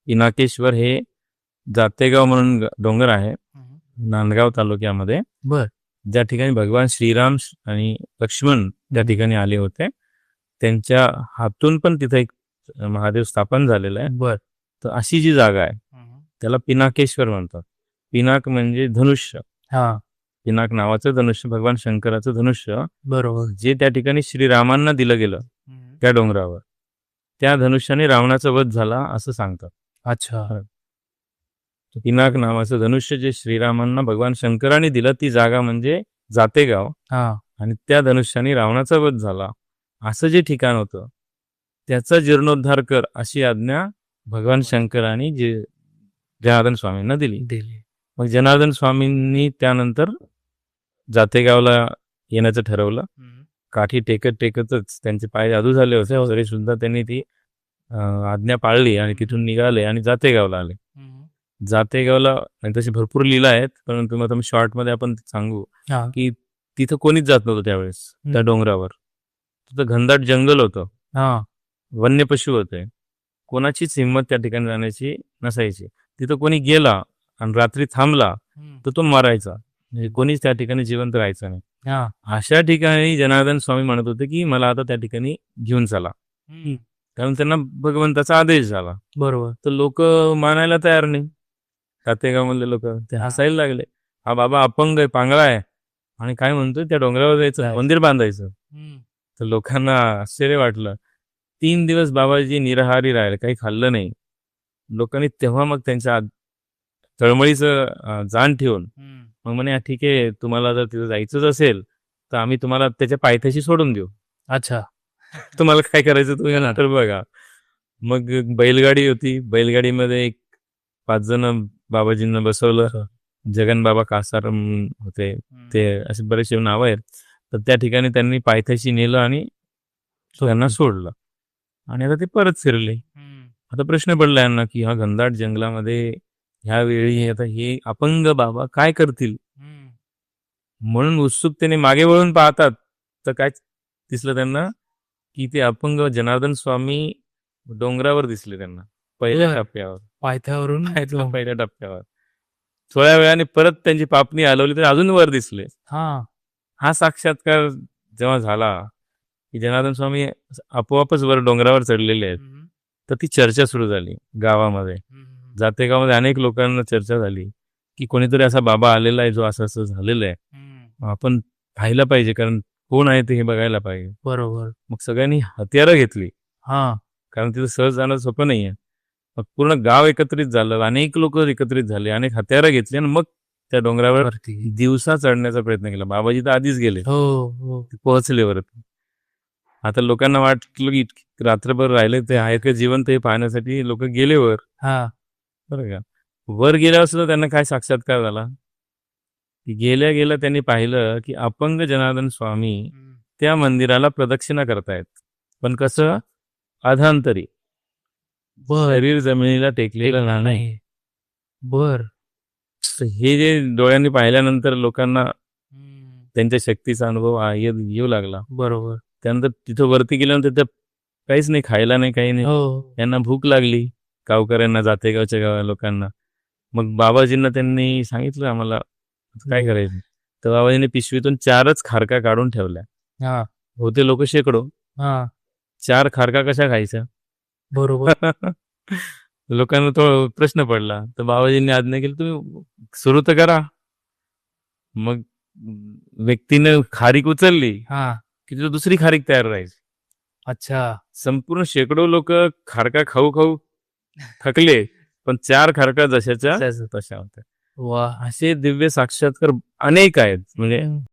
पिनाकेश्वर हे जातेगाव म्हणून डोंगर आहे हम्म. नांदगाव तालुक्यामध्ये, बर ज्या ठिकाणी भगवान श्रीराम आणि लक्ष्मण त्या ठिकाणी आले होते. त्यांच्या हातून पण तिथे एक महादेव स्थापन झालेला आहे. बर तर अशी जी जागा आहे त्याला पिनाकेश्वर म्हणतात. पिनाक म्हणजे धनुष्य, हा पिनाक नावाचं धनुष्य, भगवान शंकराचं धनुष्य, बरोबर. जे त्या ठिकाणी श्रीरामांना दिलं गेलं त्या डोंगरावर. त्या धनुष्याने रावणाचा वध झाला असं सांगतात. अच्छा. पिनाक नावाचं धनुष्य जे श्रीरामांना भगवान शंकराने दिलं, ती जागा म्हणजे जातेगाव. हा आणि त्या धनुष्याने रावणाचा वध झाला असं जे ठिकाण होतं त्याचा जीर्णोद्धार कर अशी आज्ञा भगवान शंकराने जे जनार्दन स्वामींना दिली. मग जनार्दन स्वामींनी त्यानंतर जातेगावला येण्याचं ठरवलं. काठी टेकत टेकतच त्यांचे पाय जादू झाले होते, तरी सुद्धा त्यांनी ती आज्ञा पाळली आणि तिथून निघाले आणि जातेगावला आले. जातेगावला तशी भरपूर लीला आहेत, परंतु मग तुम्ही शॉर्टमध्ये आपण सांगू की तिथं कोणीच जात नव्हतं त्यावेळेस. त्या डोंगरावर तिथं घनदाट जंगल होतं, वन्य पशु होते, कोणाचीच हिंमत त्या ठिकाणी जाण्याची नसायची. तिथं कोणी गेला आणि रात्री थांबला तर तो मारायचा, म्हणजे कोणीच त्या ठिकाणी जिवंत राहायचं नाही. अशा ठिकाणी जनार्दन स्वामी म्हणत होते की मला आता त्या ठिकाणी घेऊन चला, कारण त्यांना भगवंताचा आदेश झाला. बरोबर. तर लोक मानायला तयार नाही. जातेगाव मधले लोक ते हसायला लागले, हा बाबा अपंग आहे, पांगळा आहे आणि काय म्हणतोय त्या डोंगरावर जायचं, मंदिर बांधायचं. तर लोकांना आश्चर्य वाटलं. 3 दिवस बाबाजी निराहारी राहिले, काही खाल्लं नाही. लोकांनी तेव्हा मग त्यांच्या तळमळीचं जाण ठेवून मग म्हणे ठीक आहे, तुम्हाला जर तिथं जायचंच असेल तर आम्ही तुम्हाला त्याच्या पायथ्याशी सोडून देऊ. अच्छा. तुम्हाला काय करायचं तुम्ही नाटर बघा. मग बैलगाडी होती, बैलगाडीमध्ये एक 5 जण बाबाजींना बसवलं. जगन बाबा कासारम होते, ते असे बरेचसे नाव आहेत. तर त्या ठिकाणी त्यांनी पायथ्याशी नेलं आणि त्यांना सोडलं आणि आता ते परत फिरले. आता प्रश्न पडला यांना की हा घनदाट जंगलामध्ये ह्या वेळी आता हे अपंग बाबा काय करतील, म्हणून उत्सुकतेने मागे वळून पाहतात तर काय दिसलं त्यांना की ते अपंग जनार्दन स्वामी डोंगरावर दिसले त्यांना पहिल्या टप्प्यावर, पायथ्यावरून पहिल्या टप्प्यावर. थोड्या वेळाने परत त्यांची पापणी हलवली तर अजून वर दिसले. हा साक्षात्कार जेव्हा झाला की जनार्दन स्वामी आपोआपच वर डोंगरावर चढलेले आहेत, तर ती चर्चा सुरू झाली गावामध्ये. जातेगावमध्ये अनेक लोकांना चर्चा झाली की कोणीतरी असा बाबा आलेला आहे जो असं असं झालेलं आहे, आपण पाहिलं पाहिजे, कारण कोण आहे ते हे बघायला पाहिजे. बरोबर. मग सगळ्यांनी हत्यारं घेतली, कारण तिथं सहज जाणं सोपं नाहीये. मग पूर्ण गाव एकत्रित झालं, अनेक लोक एकत्रित झाले, अनेक हत्यारं घेतली आणि मग त्या डोंगरावर दिवसा चढण्याचा प्रयत्न केला. बाबाजी तर आधीच गेले, पोहोचले वरती. आता लोकांना वाटलं की रात्रभर राहिले ते आहेत का जिवंत हे पाहण्यासाठी लोक गेले वर. बरं का, वर गेल्यावर सुद्धा त्यांना काय साक्षात्कार झाला की गेल्या गेल्या त्यांनी पाहिलं की अपंग जनार्दन स्वामी त्या मंदिराला प्रदक्षिणा करतायत, पण कसं, अधांतरी, शरीर जमिनीला टेकलेलं नाही. बर. हे जे डोळ्यांनी पाहिल्यानंतर लोकांना त्यांच्या शक्तीचा अनुभव येऊ लागला. बरोबर. त्यानंतर तिथं वरती गेल्यानंतर त्या काहीच नाही, खायला नाही, काही नाही. त्यांना भूक लागली, गावकऱ्यांना, जातेगावच्या गाव लोकांना. मग बाबाजींना त्यांनी सांगितलं आम्हाला काय करायचं. तर बाबाजींनी पिशवीतून 4च खारका काढून ठेवल्या. होते लोक शेकडो, 4 खारका कशा खायच्या. बरोबर. लोकांना तो प्रश्न पडला. तर बाबाजींनी आज्ञा केली तुम्ही सुरू तर करा. मग व्यक्तीने खारीक उचलली की तिथं दुसरी खारीक तयार राहायची. अच्छा. संपूर्ण शेकडो लोक खारका खाऊ खाऊ थकले, पण 4 खारका जशाच्या तशा होत्या. वा. असे दिव्य साक्षात्कार अनेक आहेत. म्हणजे